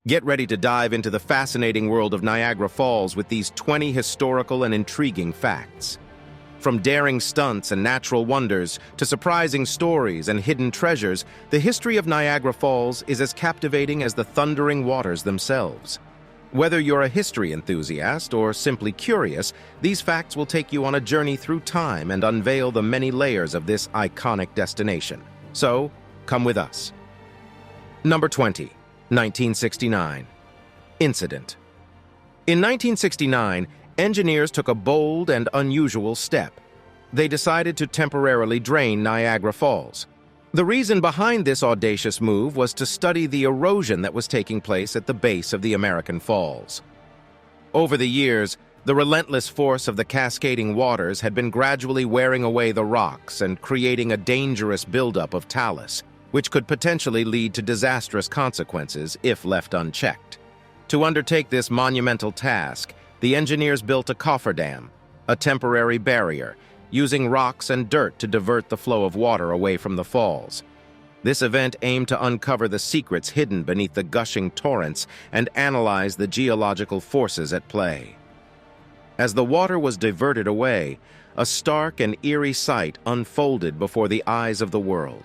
Get ready to dive into the fascinating world of Niagara Falls with these 20 historical and intriguing facts. From daring stunts and natural wonders to surprising stories and hidden treasures, the history of Niagara Falls is as captivating as the thundering waters themselves. Whether you're a history enthusiast or simply curious, these facts will take you on a journey through time and unveil the many layers of this iconic destination. So, come with us. Number 20. 1969. Incident. In 1969, engineers took a bold and unusual step. They decided to temporarily drain Niagara Falls. The reason behind this audacious move was to study the erosion that was taking place at the base of the American Falls. Over the years, the relentless force of the cascading waters had been gradually wearing away the rocks and creating a dangerous buildup of talus, which could potentially lead to disastrous consequences if left unchecked. To undertake this monumental task, the engineers built a cofferdam, a temporary barrier, using rocks and dirt to divert the flow of water away from the falls. This event aimed to uncover the secrets hidden beneath the gushing torrents and analyze the geological forces at play. As the water was diverted away, a stark and eerie sight unfolded before the eyes of the world.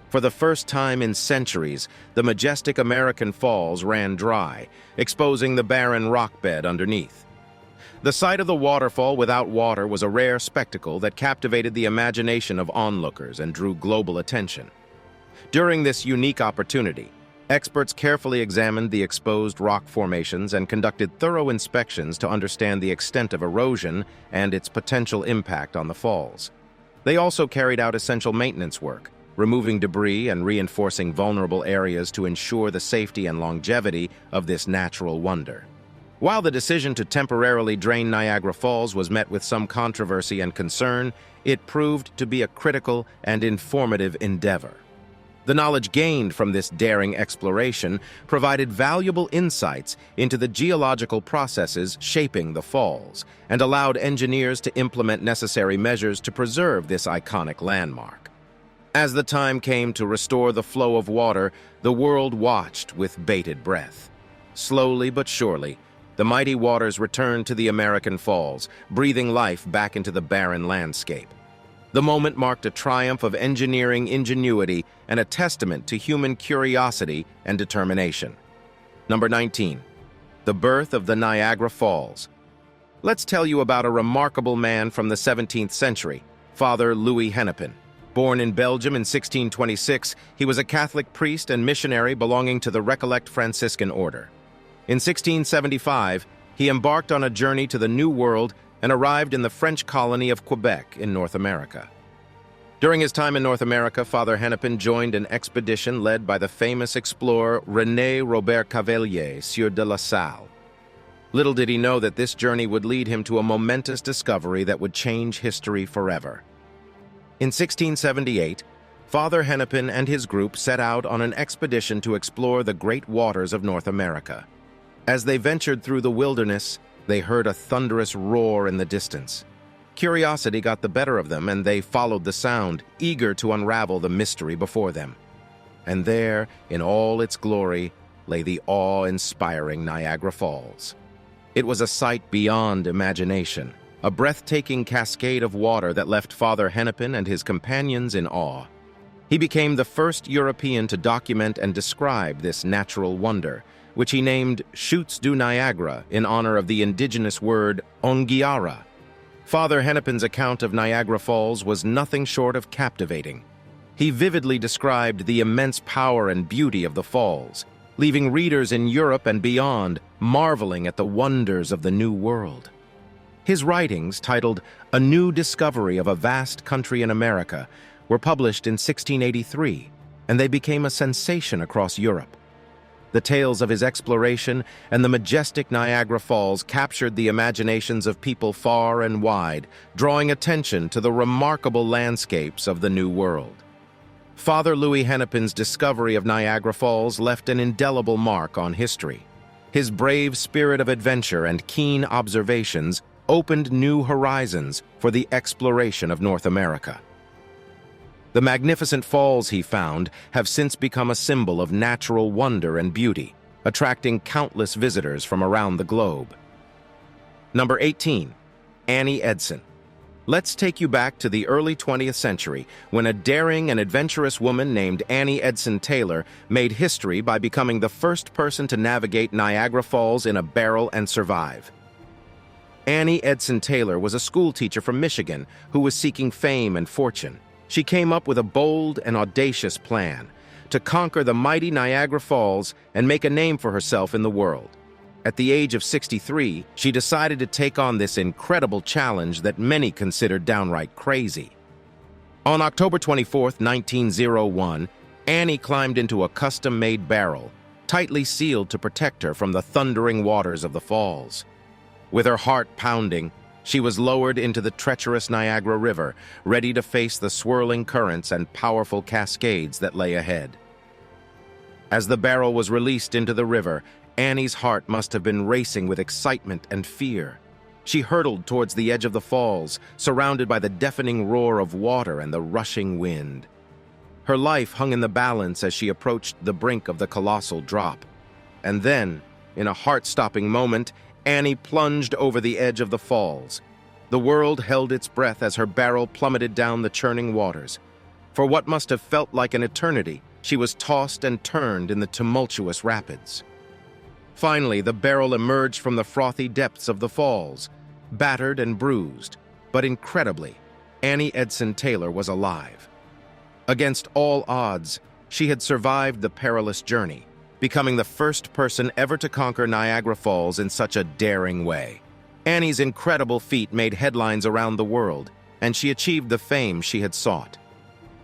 For the first time in centuries, the majestic American Falls ran dry, exposing the barren rock bed underneath. The sight of the waterfall without water was a rare spectacle that captivated the imagination of onlookers and drew global attention. During this unique opportunity, experts carefully examined the exposed rock formations and conducted thorough inspections to understand the extent of erosion and its potential impact on the falls. They also carried out essential maintenance work, removing debris and reinforcing vulnerable areas to ensure the safety and longevity of this natural wonder. While the decision to temporarily drain Niagara Falls was met with some controversy and concern, it proved to be a critical and informative endeavor. The knowledge gained from this daring exploration provided valuable insights into the geological processes shaping the falls and allowed engineers to implement necessary measures to preserve this iconic landmark. As the time came to restore the flow of water, the world watched with bated breath. Slowly but surely, the mighty waters returned to the American Falls, breathing life back into the barren landscape. The moment marked a triumph of engineering ingenuity and a testament to human curiosity and determination. Number 19. The birth of the Niagara Falls. Let's tell you about a remarkable man from the 17th century, Father Louis Hennepin. Born in Belgium in 1626, he was a Catholic priest and missionary belonging to the Recollect Franciscan order. In 1675, he embarked on a journey to the New World and arrived in the French colony of Quebec in North America. During his time in North America, Father Hennepin joined an expedition led by the famous explorer René Robert Cavelier, Sieur de La Salle. Little did he know that this journey would lead him to a momentous discovery that would change history forever. In 1678, Father Hennepin and his group set out on an expedition to explore the great waters of North America. As they ventured through the wilderness, they heard a thunderous roar in the distance. Curiosity got the better of them, and they followed the sound, eager to unravel the mystery before them. And there, in all its glory, lay the awe-inspiring Niagara Falls. It was a sight beyond imagination, a breathtaking cascade of water that left Father Hennepin and his companions in awe. He became the first European to document and describe this natural wonder, which he named Chutes du Niagara in honor of the indigenous word Ongiara. Father Hennepin's account of Niagara Falls was nothing short of captivating. He vividly described the immense power and beauty of the falls, leaving readers in Europe and beyond marveling at the wonders of the New World. His writings, titled A New Discovery of a Vast Country in America, were published in 1683, and they became a sensation across Europe. The tales of his exploration and the majestic Niagara Falls captured the imaginations of people far and wide, drawing attention to the remarkable landscapes of the New World. Father Louis Hennepin's discovery of Niagara Falls left an indelible mark on history. His brave spirit of adventure and keen observations opened new horizons for the exploration of North America. The magnificent falls he found have since become a symbol of natural wonder and beauty, attracting countless visitors from around the globe. Number 18. Annie Edson. Let's take you back to the early 20th century when a daring and adventurous woman named Annie Edson Taylor made history by becoming the first person to navigate Niagara Falls in a barrel and survive. Annie Edson Taylor was a schoolteacher from Michigan who was seeking fame and fortune. She came up with a bold and audacious plan to conquer the mighty Niagara Falls and make a name for herself in the world. At the age of 63, she decided to take on this incredible challenge that many considered downright crazy. On October 24, 1901, Annie climbed into a custom-made barrel, tightly sealed to protect her from the thundering waters of the falls. With her heart pounding, she was lowered into the treacherous Niagara River, ready to face the swirling currents and powerful cascades that lay ahead. As the barrel was released into the river, Annie's heart must have been racing with excitement and fear. She hurtled towards the edge of the falls, surrounded by the deafening roar of water and the rushing wind. Her life hung in the balance as she approached the brink of the colossal drop. And then, in a heart-stopping moment, Annie plunged over the edge of the falls. The world held its breath as her barrel plummeted down the churning waters. For what must have felt like an eternity, she was tossed and turned in the tumultuous rapids. Finally, the barrel emerged from the frothy depths of the falls, battered and bruised, but incredibly, Annie Edson Taylor was alive. Against all odds, she had survived the perilous journey, becoming the first person ever to conquer Niagara Falls in such a daring way. Annie's incredible feat made headlines around the world, and she achieved the fame she had sought.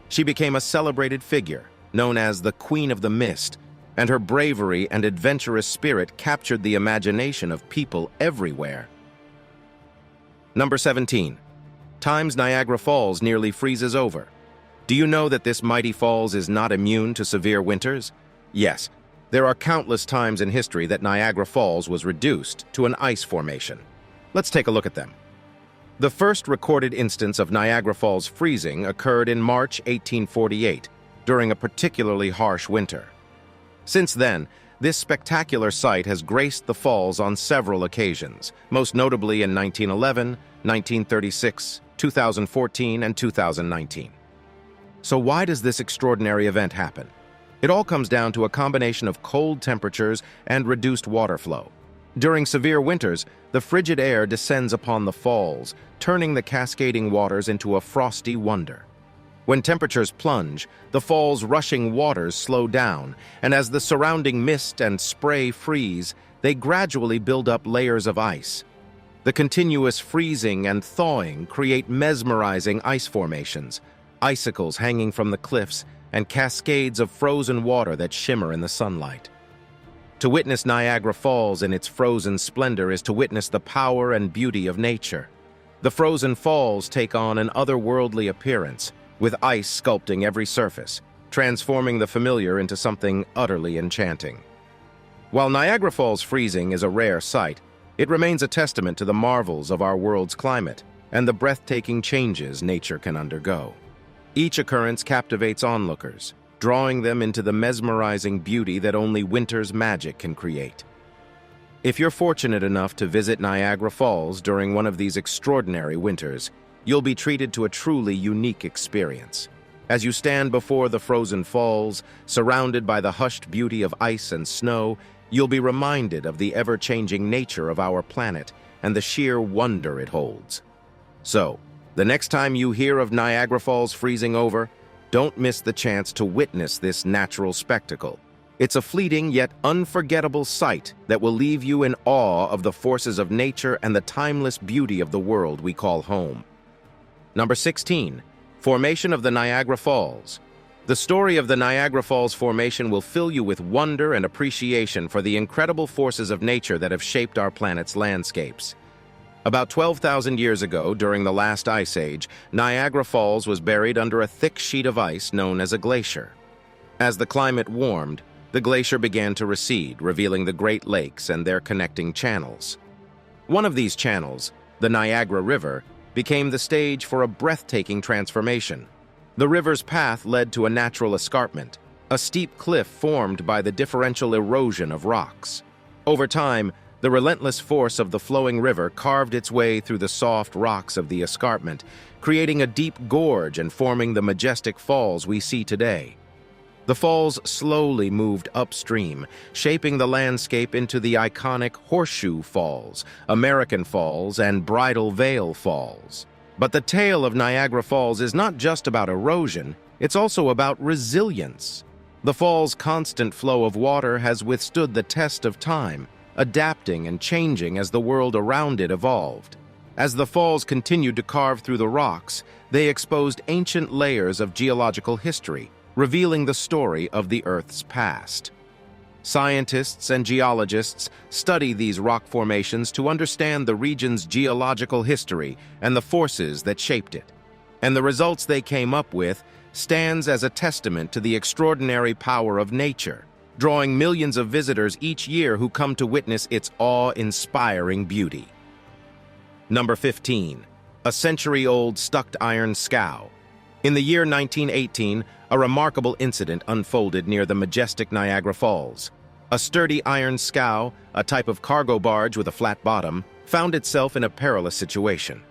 She became a celebrated figure, known as the Queen of the Mist, and her bravery and adventurous spirit captured the imagination of people everywhere. Number 17. Times Niagara Falls nearly freezes over. Do you know that this mighty falls is not immune to severe winters? Yes, there are countless times in history that Niagara Falls was reduced to an ice formation. Let's take a look at them. The first recorded instance of Niagara Falls freezing occurred in March 1848, during a particularly harsh winter. Since then, this spectacular sight has graced the falls on several occasions, most notably in 1911, 1936, 2014, and 2019. So why does this extraordinary event happen? It all comes down to a combination of cold temperatures and reduced water flow. During severe winters, the frigid air descends upon the falls, turning the cascading waters into a frosty wonder. When temperatures plunge, the fall's rushing waters slow down, and as the surrounding mist and spray freeze, they gradually build up layers of ice. The continuous freezing and thawing create mesmerizing ice formations, icicles hanging from the cliffs, and cascades of frozen water that shimmer in the sunlight. To witness Niagara Falls in its frozen splendor is to witness the power and beauty of nature. The frozen falls take on an otherworldly appearance, with ice sculpting every surface, transforming the familiar into something utterly enchanting. While Niagara Falls freezing is a rare sight, it remains a testament to the marvels of our world's climate and the breathtaking changes nature can undergo. Each occurrence captivates onlookers, drawing them into the mesmerizing beauty that only winter's magic can create. If you're fortunate enough to visit Niagara Falls during one of these extraordinary winters, you'll be treated to a truly unique experience. As you stand before the frozen falls, surrounded by the hushed beauty of ice and snow, you'll be reminded of the ever-changing nature of our planet and the sheer wonder it holds. So, the next time you hear of Niagara Falls freezing over, don't miss the chance to witness this natural spectacle. It's a fleeting yet unforgettable sight that will leave you in awe of the forces of nature and the timeless beauty of the world we call home. Number 16. Formation of the Niagara Falls. The story of the Niagara Falls formation will fill you with wonder and appreciation for the incredible forces of nature that have shaped our planet's landscapes. About 12,000 years ago, during the last ice age, Niagara Falls was buried under a thick sheet of ice known as a glacier. As the climate warmed, the glacier began to recede, revealing the Great Lakes and their connecting channels. One of these channels, the Niagara River, became the stage for a breathtaking transformation. The river's path led to a natural escarpment, a steep cliff formed by the differential erosion of rocks. Over time, the relentless force of the flowing river carved its way through the soft rocks of the escarpment, creating a deep gorge and forming the majestic falls we see today. The falls slowly moved upstream, shaping the landscape into the iconic Horseshoe Falls, American Falls, and Bridal Veil Falls. But the tale of Niagara Falls is not just about erosion, it's also about resilience. The fall's constant flow of water has withstood the test of time, adapting and changing as the world around it evolved. As the falls continued to carve through the rocks, they exposed ancient layers of geological history, revealing the story of the Earth's past. Scientists and geologists study these rock formations to understand the region's geological history and the forces that shaped it. And the results they came up with stands as a testament to the extraordinary power of nature, drawing millions of visitors each year who come to witness its awe-inspiring beauty. Number 15. A century-old stuck iron scow. In the year 1918, a remarkable incident unfolded near the majestic Niagara Falls. A sturdy iron scow, a type of cargo barge with a flat bottom, found itself in a perilous situation.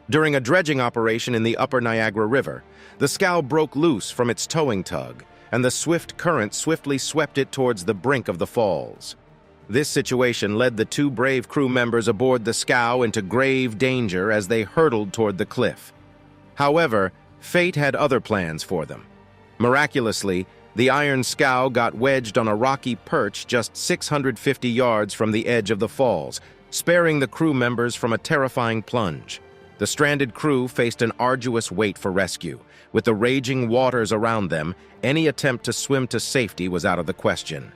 During a dredging operation in the upper Niagara River, the scow broke loose from its towing tug, and the swift current swiftly swept it towards the brink of the falls. This situation led the two brave crew members aboard the scow into grave danger as they hurtled toward the cliff. However, fate had other plans for them. Miraculously, the iron scow got wedged on a rocky perch just 650 yards from the edge of the falls, sparing the crew members from a terrifying plunge. The stranded crew faced an arduous wait for rescue. With the raging waters around them, any attempt to swim to safety was out of the question.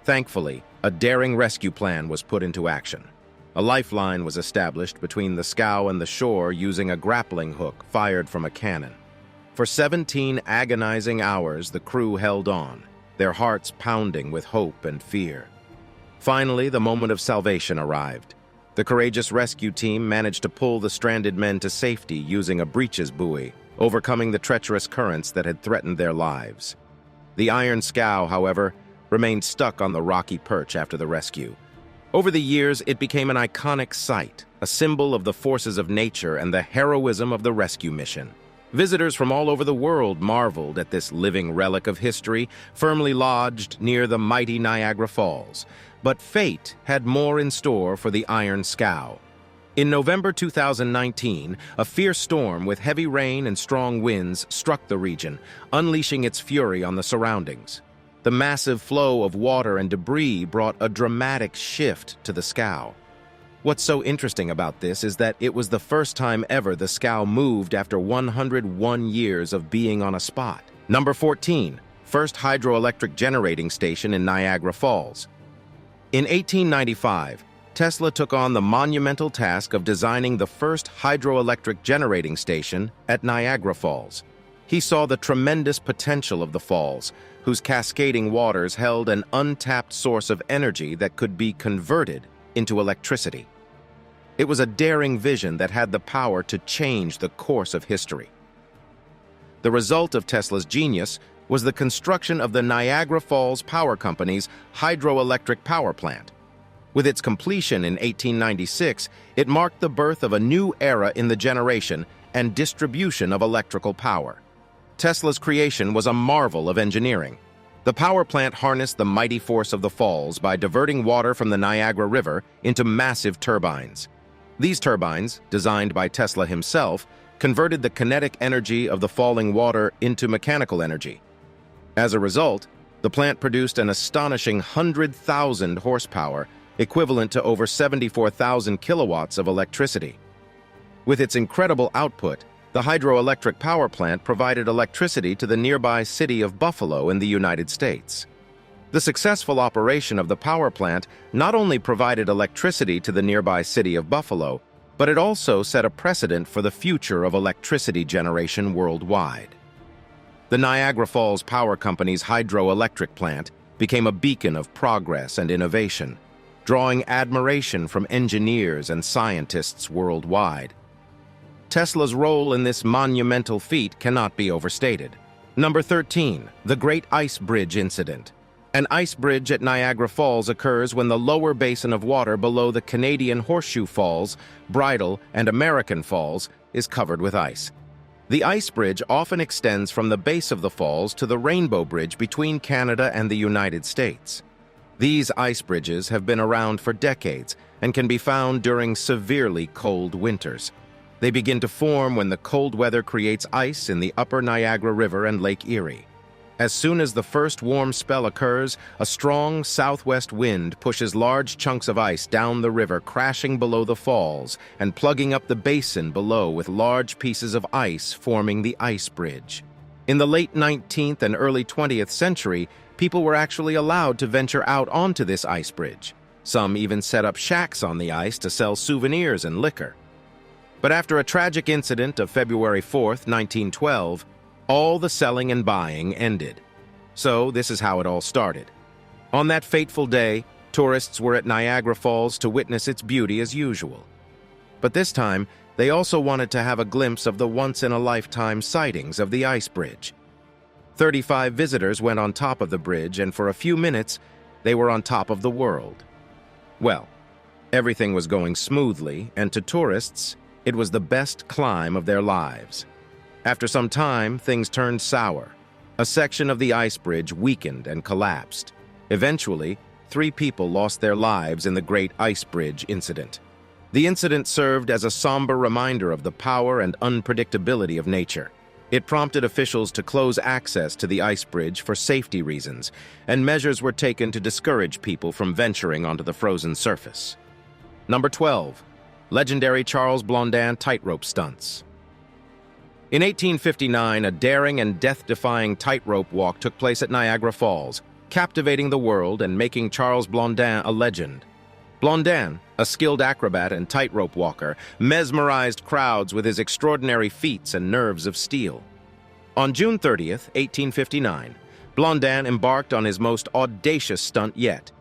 Thankfully, a daring rescue plan was put into action. A lifeline was established between the scow and the shore using a grappling hook fired from a cannon. For 17 agonizing hours, the crew held on, their hearts pounding with hope and fear. Finally, the moment of salvation arrived. The courageous rescue team managed to pull the stranded men to safety using a breeches buoy, overcoming the treacherous currents that had threatened their lives. The iron scow, however, remained stuck on the rocky perch after the rescue. Over the years, it became an iconic sight, a symbol of the forces of nature and the heroism of the rescue mission. Visitors from all over the world marveled at this living relic of history, firmly lodged near the mighty Niagara Falls. But fate had more in store for the iron scow. In November 2019, a fierce storm with heavy rain and strong winds struck the region, unleashing its fury on the surroundings. The massive flow of water and debris brought a dramatic shift to the scow. What's so interesting about this is that it was the first time ever the scow moved after 101 years of being on a spot. Number 14. First hydroelectric generating station in Niagara Falls. In 1895, Tesla took on the monumental task of designing the first hydroelectric generating station at Niagara Falls. He saw the tremendous potential of the falls, whose cascading waters held an untapped source of energy that could be converted into electricity. It was a daring vision that had the power to change the course of history. The result of Tesla's genius was the construction of the Niagara Falls Power Company's hydroelectric power plant. With its completion in 1896, it marked the birth of a new era in the generation and distribution of electrical power. Tesla's creation was a marvel of engineering. The power plant harnessed the mighty force of the falls by diverting water from the Niagara River into massive turbines. These turbines, designed by Tesla himself, converted the kinetic energy of the falling water into mechanical energy. As a result, the plant produced an astonishing 100,000 horsepower, equivalent to over 74,000 kilowatts of electricity. With its incredible output, the hydroelectric power plant provided electricity to the nearby city of Buffalo in the United States. The successful operation of the power plant not only provided electricity to the nearby city of Buffalo, but it also set a precedent for the future of electricity generation worldwide. The Niagara Falls Power Company's hydroelectric plant became a beacon of progress and innovation, drawing admiration from engineers and scientists worldwide. Tesla's role in this monumental feat cannot be overstated. Number 13, the Great Ice Bridge Incident. An ice bridge at Niagara Falls occurs when the lower basin of water below the Canadian Horseshoe Falls, Bridal, and American Falls is covered with ice. The ice bridge often extends from the base of the falls to the Rainbow Bridge between Canada and the United States. These ice bridges have been around for decades and can be found during severely cold winters. They begin to form when the cold weather creates ice in the upper Niagara River and Lake Erie. As soon as the first warm spell occurs, a strong southwest wind pushes large chunks of ice down the river, crashing below the falls and plugging up the basin below with large pieces of ice forming the ice bridge. In the late 19th and early 20th century, people were actually allowed to venture out onto this ice bridge. Some even set up shacks on the ice to sell souvenirs and liquor. But after a tragic incident of February 4th, 1912, all the selling and buying ended. So this is how it all started. On that fateful day, tourists were at Niagara Falls to witness its beauty as usual. But this time, they also wanted to have a glimpse of the once-in-a-lifetime sightings of the ice bridge. 35 visitors went on top of the bridge, and for a few minutes, they were on top of the world. Well, everything was going smoothly, and to tourists, it was the best climb of their lives. After some time, things turned sour. A section of the ice bridge weakened and collapsed. Eventually, 3 people lost their lives in the Great Ice Bridge incident. The incident served as a somber reminder of the power and unpredictability of nature. It prompted officials to close access to the ice bridge for safety reasons, and measures were taken to discourage people from venturing onto the frozen surface. Number 12. Legendary Charles Blondan tightrope stunts. In 1859, a daring and death-defying tightrope walk took place at Niagara Falls, captivating the world and making Charles Blondan a legend. Blondan, a skilled acrobat and tightrope walker, mesmerized crowds with his extraordinary feats and nerves of steel. On June 30th, 1859, Blondan embarked on his most audacious stunt yet,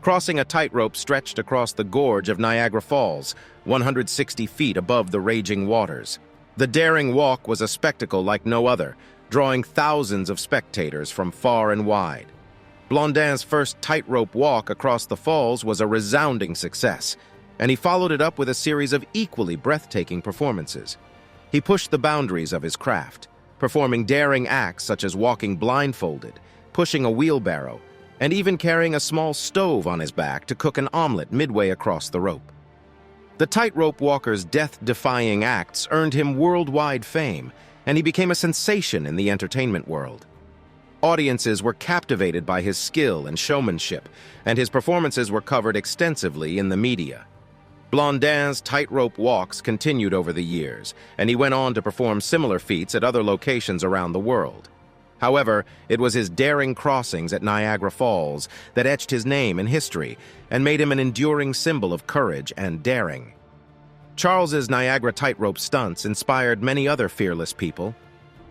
crossing a tightrope stretched across the gorge of Niagara Falls, 160 feet above the raging waters. The daring walk was a spectacle like no other, drawing thousands of spectators from far and wide. Blondan's first tightrope walk across the falls was a resounding success, and he followed it up with a series of equally breathtaking performances. He pushed the boundaries of his craft, performing daring acts such as walking blindfolded, pushing a wheelbarrow, and even carrying a small stove on his back to cook an omelet midway across the rope. The tightrope walker's death-defying acts earned him worldwide fame, and he became a sensation in the entertainment world. Audiences were captivated by his skill and showmanship, and his performances were covered extensively in the media. Blondan's tightrope walks continued over the years, and he went on to perform similar feats at other locations around the world. However, it was his daring crossings at Niagara Falls that etched his name in history and made him an enduring symbol of courage and daring. Charles's Niagara tightrope stunts inspired many other fearless people.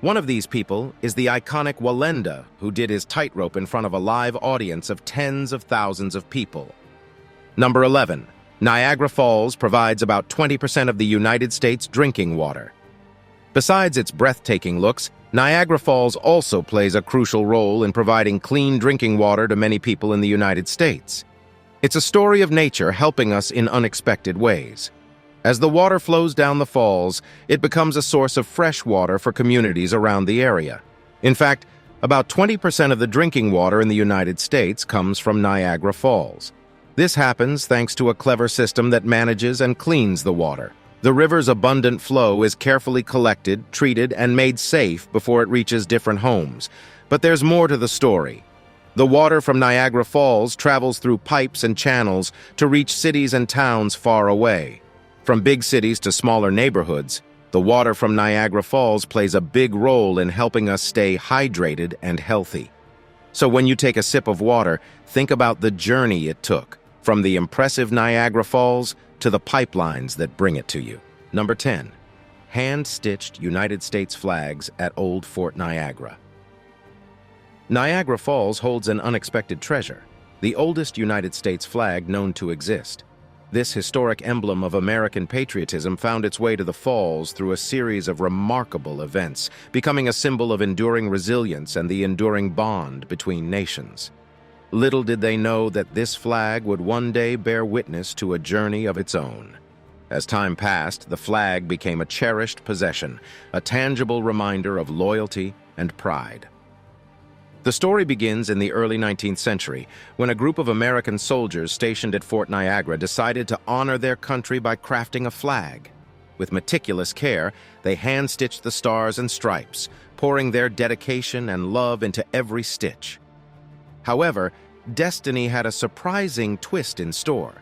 One of these people is the iconic Whirlpools, who did his tightrope in front of a live audience of tens of thousands of people. Number 11. Niagara Falls provides about 20% of the United States drinking water. Besides its breathtaking looks, Niagara Falls also plays a crucial role in providing clean drinking water to many people in the United States. It's a story of nature helping us in unexpected ways. As the water flows down the falls, it becomes a source of fresh water for communities around the area. In fact, about 20% of the drinking water in the United States comes from Niagara Falls. This happens thanks to a clever system that manages and cleans the water. The river's abundant flow is carefully collected, treated, and made safe before it reaches different homes. But there's more to the story. The water from Niagara Falls travels through pipes and channels to reach cities and towns far away. From big cities to smaller neighborhoods, the water from Niagara Falls plays a big role in helping us stay hydrated and healthy. So when you take a sip of water, think about the journey it took, from the impressive Niagara Falls to the pipelines that bring it to you. Number 10. Hand-stitched United States flags at Old Fort Niagara. Niagara Falls holds an unexpected treasure, the oldest United States flag known to exist. This historic emblem of American patriotism found its way to the falls through a series of remarkable events, becoming a symbol of enduring resilience and the enduring bond between nations. Little did they know that this flag would one day bear witness to a journey of its own. As time passed, the flag became a cherished possession, a tangible reminder of loyalty and pride. The story begins in the early 19th century, when a group of American soldiers stationed at Fort Niagara decided to honor their country by crafting a flag. With meticulous care, they hand-stitched the stars and stripes, pouring their dedication and love into every stitch. However, destiny had a surprising twist in store.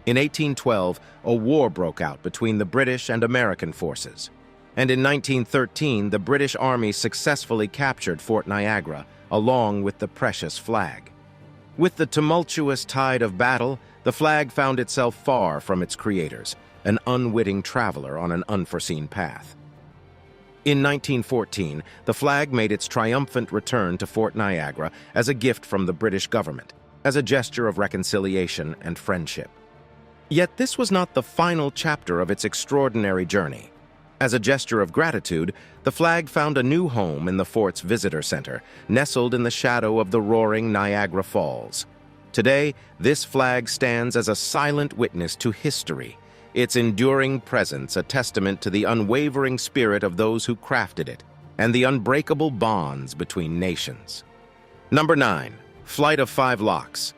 In 1812, a war broke out between the British and American forces. And in 1913, the British Army successfully captured Fort Niagara, along with the precious flag. With the tumultuous tide of battle, the flag found itself far from its creators, an unwitting traveler on an unforeseen path. In 1914, the flag made its triumphant return to Fort Niagara as a gift from the British government, as a gesture of reconciliation and friendship. Yet this was not the final chapter of its extraordinary journey. As a gesture of gratitude, the flag found a new home in the fort's visitor center, nestled in the shadow of the roaring Niagara Falls. Today, this flag stands as a silent witness to history, its enduring presence a testament to the unwavering spirit of those who crafted it, and the unbreakable bonds between nations. Number 9. Flight of 5 Locks.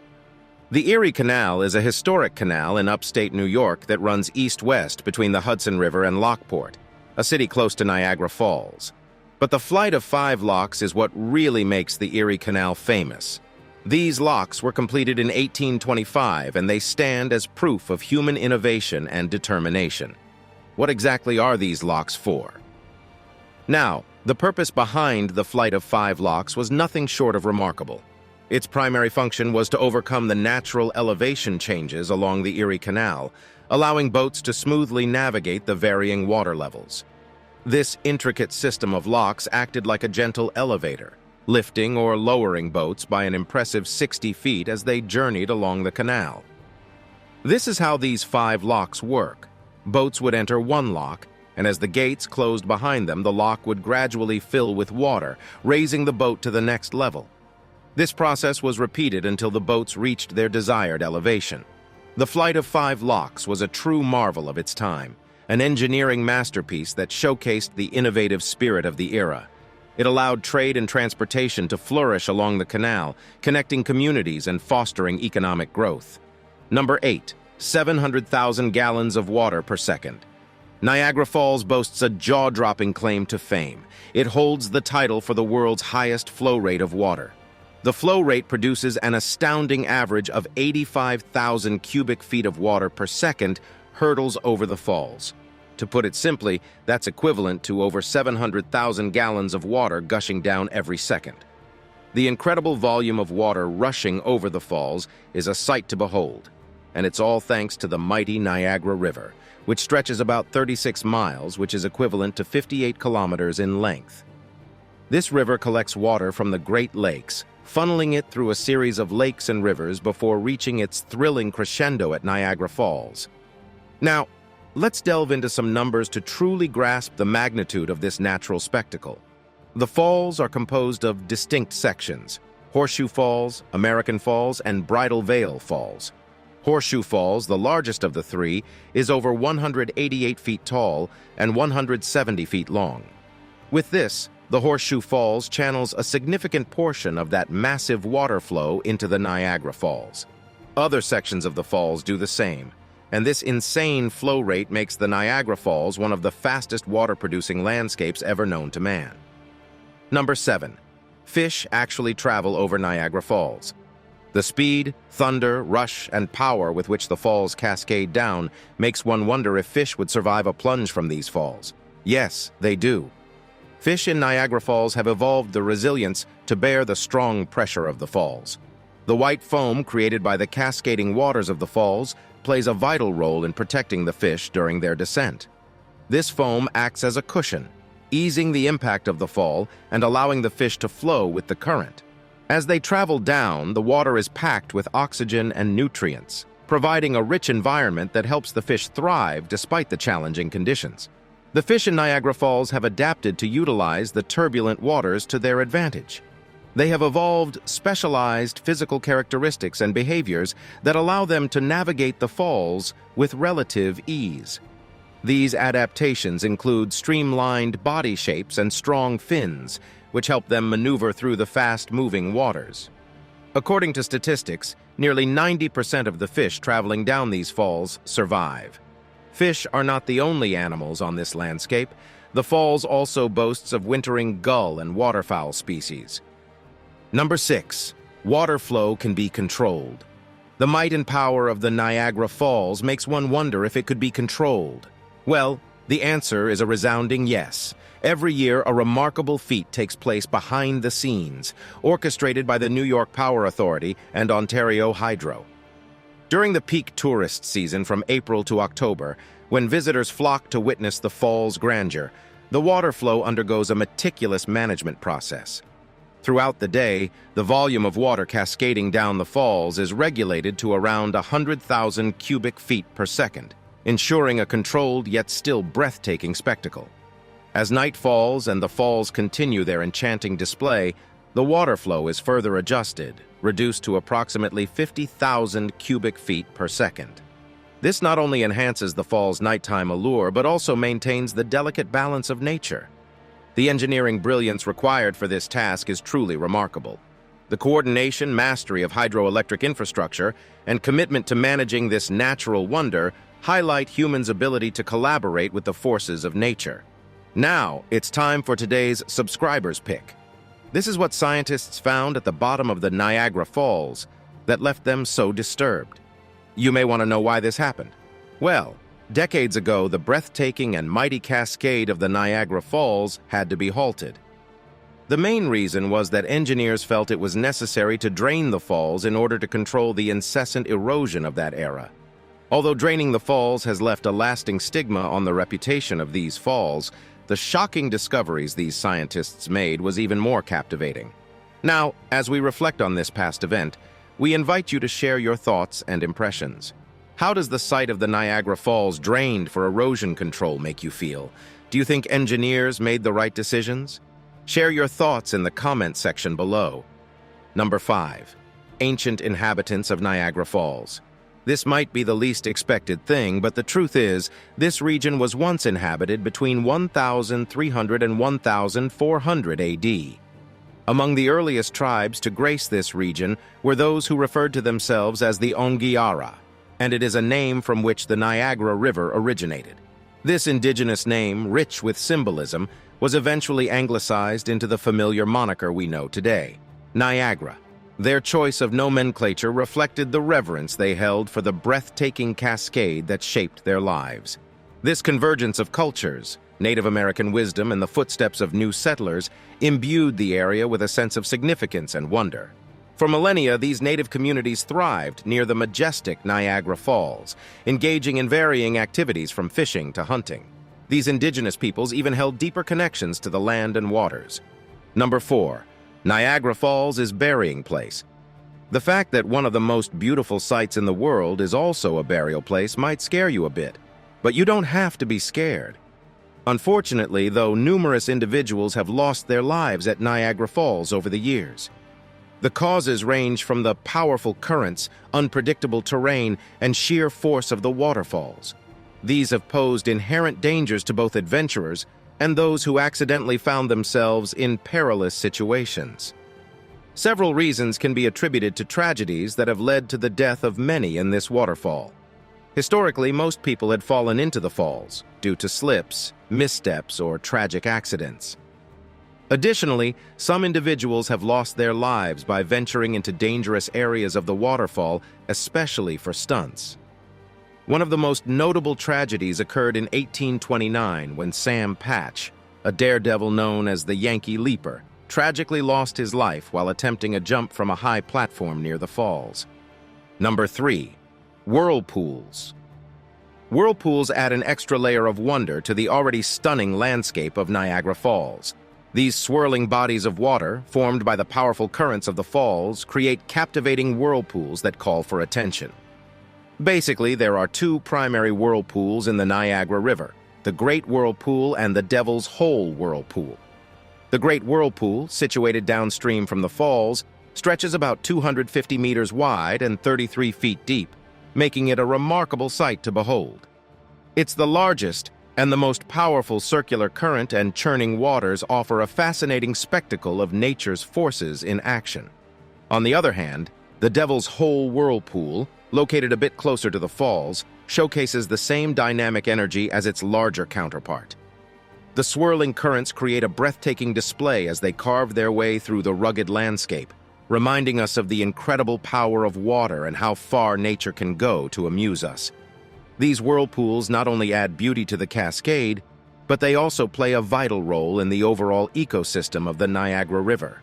The Erie Canal is a historic canal in upstate New York that runs east-west between the Hudson River and Lockport, a city close to Niagara Falls. But the Flight of 5 Locks is what really makes the Erie Canal famous. These locks were completed in 1825, and they stand as proof of human innovation and determination. What exactly are these locks for? Now, the purpose behind the Flight of 5 Locks was nothing short of remarkable. Its primary function was to overcome the natural elevation changes along the Erie Canal, allowing boats to smoothly navigate the varying water levels. This intricate system of locks acted like a gentle elevator, lifting or lowering boats by an impressive 60 feet as they journeyed along the canal. This is how these 5 locks work. Boats would enter one lock, and as the gates closed behind them, the lock would gradually fill with water, raising the boat to the next level. This process was repeated until the boats reached their desired elevation. The Flight of 5 Locks was a true marvel of its time, an engineering masterpiece that showcased the innovative spirit of the era. It allowed trade and transportation to flourish along the canal, connecting communities and fostering economic growth. Number 8. 700,000 gallons of water per second. Niagara Falls boasts a jaw-dropping claim to fame. It holds the title for the world's highest flow rate of water. The flow rate produces an astounding average of 85,000 cubic feet of water per second hurtles over the falls. To put it simply, that's equivalent to over 700,000 gallons of water gushing down every second. The incredible volume of water rushing over the falls is a sight to behold, and it's all thanks to the mighty Niagara River, which stretches about 36 miles, which is equivalent to 58 kilometers in length. This river collects water from the Great Lakes, funneling it through a series of lakes and rivers before reaching its thrilling crescendo at Niagara Falls. Now, let's delve into some numbers to truly grasp the magnitude of this natural spectacle. The falls are composed of distinct sections: Horseshoe Falls, American Falls, and Bridal Veil Falls. Horseshoe Falls, the largest of the three, is over 188 feet tall and 170 feet long. With this, the Horseshoe Falls channels a significant portion of that massive water flow into the Niagara Falls. Other sections of the falls do the same, and this insane flow rate makes the Niagara Falls one of the fastest water-producing landscapes ever known to man. Number 7. Fish actually travel over Niagara Falls. The speed, thunder, rush, and power with which the falls cascade down makes one wonder if fish would survive a plunge from these falls. Yes, they do. Fish in Niagara Falls have evolved the resilience to bear the strong pressure of the falls. The white foam created by the cascading waters of the falls plays a vital role in protecting the fish during their descent. This foam acts as a cushion, easing the impact of the fall and allowing the fish to flow with the current. As they travel down, the water is packed with oxygen and nutrients, providing a rich environment that helps the fish thrive despite the challenging conditions. The fish in Niagara Falls have adapted to utilize the turbulent waters to their advantage. They have evolved specialized physical characteristics and behaviors that allow them to navigate the falls with relative ease. These adaptations include streamlined body shapes and strong fins, which help them maneuver through the fast-moving waters. According to statistics, nearly 90% of the fish traveling down these falls survive. Fish are not the only animals on this landscape. The falls also boasts of wintering gull and waterfowl species. Number 6. Water flow can be controlled. The might and power of the Niagara Falls makes one wonder if it could be controlled. Well, the answer is a resounding yes. Every year, a remarkable feat takes place behind the scenes, orchestrated by the New York Power Authority and Ontario Hydro. During the peak tourist season from April to October, when visitors flock to witness the fall's grandeur, the water flow undergoes a meticulous management process. Throughout the day, the volume of water cascading down the falls is regulated to around 100,000 cubic feet per second, ensuring a controlled yet still breathtaking spectacle. As night falls and the falls continue their enchanting display, the water flow is further adjusted, reduced to approximately 50,000 cubic feet per second. This not only enhances the fall's nighttime allure, but also maintains the delicate balance of nature. The engineering brilliance required for this task is truly remarkable. The coordination, mastery of hydroelectric infrastructure, and commitment to managing this natural wonder highlight humans' ability to collaborate with the forces of nature. Now, it's time for today's subscriber's pick. This is what scientists found at the bottom of the Niagara Falls that left them so disturbed. You may want to know why this happened. Well, decades ago, the breathtaking and mighty cascade of the Niagara Falls had to be halted. The main reason was that engineers felt it was necessary to drain the falls in order to control the incessant erosion of that era. Although draining the falls has left a lasting stigma on the reputation of these falls, the shocking discoveries these scientists made was even more captivating. Now, as we reflect on this past event, we invite you to share your thoughts and impressions. How does the sight of the Niagara Falls drained for erosion control make you feel? Do you think engineers made the right decisions? Share your thoughts in the comment section below. Number 5. Ancient inhabitants of Niagara Falls. This might be the least expected thing, but the truth is, this region was once inhabited between 1,300 and 1,400 AD. Among the earliest tribes to grace this region were those who referred to themselves as the Ongiara, and it is a name from which the Niagara River originated. This indigenous name, rich with symbolism, was eventually anglicized into the familiar moniker we know today, Niagara. Their choice of nomenclature reflected the reverence they held for the breathtaking cascade that shaped their lives. This convergence of cultures, Native American wisdom and the footsteps of new settlers, imbued the area with a sense of significance and wonder. For millennia, these native communities thrived near the majestic Niagara Falls, engaging in varying activities from fishing to hunting. These indigenous peoples even held deeper connections to the land and waters. Number 4. Niagara Falls is burying place. The fact that one of the most beautiful sights in the world is also a burial place might scare you a bit, but you don't have to be scared. Unfortunately, though, numerous individuals have lost their lives at Niagara Falls over the years. The causes range from the powerful currents, unpredictable terrain, and sheer force of the waterfalls. These have posed inherent dangers to both adventurers and those who accidentally found themselves in perilous situations. Several reasons can be attributed to tragedies that have led to the death of many in this waterfall. Historically, most people had fallen into the falls due to slips, missteps, or tragic accidents. Additionally, some individuals have lost their lives by venturing into dangerous areas of the waterfall, especially for stunts. One of the most notable tragedies occurred in 1829 when Sam Patch, a daredevil known as the Yankee Leaper, tragically lost his life while attempting a jump from a high platform near the falls. Number 3. Whirlpools. Whirlpools add an extra layer of wonder to the already stunning landscape of Niagara Falls. These swirling bodies of water, formed by the powerful currents of the falls, create captivating whirlpools that call for attention. Basically, there are two primary whirlpools in the Niagara River, the Great Whirlpool and the Devil's Hole Whirlpool. The Great Whirlpool, situated downstream from the falls, stretches about 250 meters wide and 33 feet deep, making it a remarkable sight to behold. It's the largest and the most powerful circular current, and churning waters offer a fascinating spectacle of nature's forces in action. On the other hand, the Devil's Hole Whirlpool, located a bit closer to the falls, showcases the same dynamic energy as its larger counterpart. The swirling currents create a breathtaking display as they carve their way through the rugged landscape, reminding us of the incredible power of water and how far nature can go to amuse us. These whirlpools not only add beauty to the cascade, but they also play a vital role in the overall ecosystem of the Niagara River.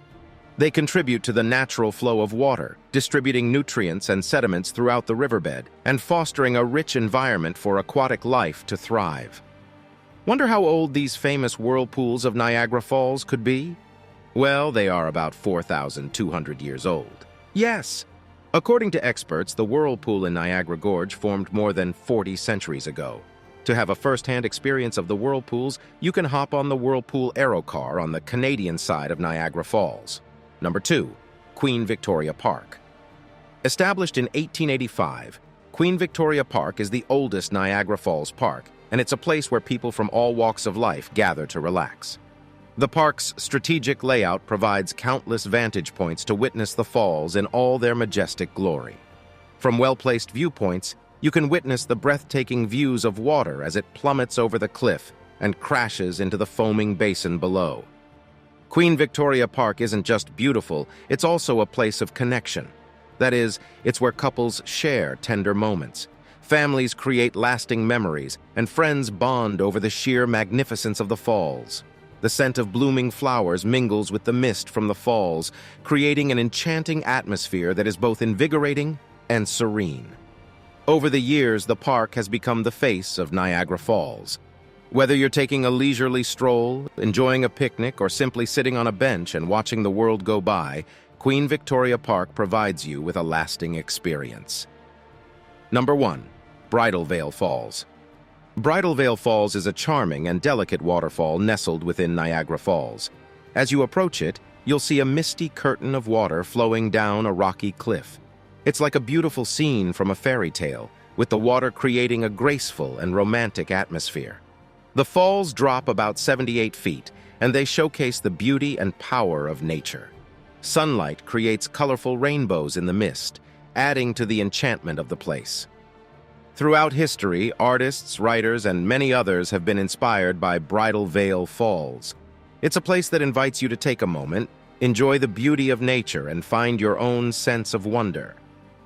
They contribute to the natural flow of water, distributing nutrients and sediments throughout the riverbed and fostering a rich environment for aquatic life to thrive. Wonder how old these famous whirlpools of Niagara Falls could be? Well, they are about 4,200 years old. Yes! According to experts, the whirlpool in Niagara Gorge formed more than 40 centuries ago. To have a first-hand experience of the whirlpools, you can hop on the Whirlpool Aerocar on the Canadian side of Niagara Falls. Number 2. Queen Victoria Park. Established in 1885, Queen Victoria Park is the oldest Niagara Falls park, and it's a place where people from all walks of life gather to relax. The park's strategic layout provides countless vantage points to witness the falls in all their majestic glory. From well-placed viewpoints, you can witness the breathtaking views of water as it plummets over the cliff and crashes into the foaming basin below. Queen Victoria Park isn't just beautiful, it's also a place of connection. That is, it's where couples share tender moments, families create lasting memories, and friends bond over the sheer magnificence of the falls. The scent of blooming flowers mingles with the mist from the falls, creating an enchanting atmosphere that is both invigorating and serene. Over the years, the park has become the face of Niagara Falls. Whether you're taking a leisurely stroll, enjoying a picnic, or simply sitting on a bench and watching the world go by, Queen Victoria Park provides you with a lasting experience. Number 1. Bridal Falls. Bridal Falls is a charming and delicate waterfall nestled within Niagara Falls. As you approach it, you'll see a misty curtain of water flowing down a rocky cliff. It's like a beautiful scene from a fairy tale, with the water creating a graceful and romantic atmosphere. The falls drop about 78 feet, and they showcase the beauty and power of nature. Sunlight creates colorful rainbows in the mist, adding to the enchantment of the place. Throughout history, artists, writers, and many others have been inspired by Bridal Falls. It's a place that invites you to take a moment, enjoy the beauty of nature, and find your own sense of wonder.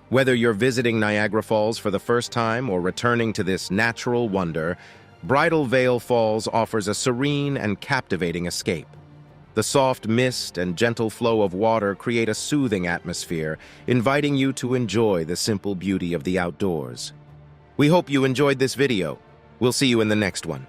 Whether you're visiting Niagara Falls for the first time or returning to this natural wonder, Bridal Falls offers a serene and captivating escape. The soft mist and gentle flow of water create a soothing atmosphere, inviting you to enjoy the simple beauty of the outdoors. We hope you enjoyed this video. We'll see you in the next one.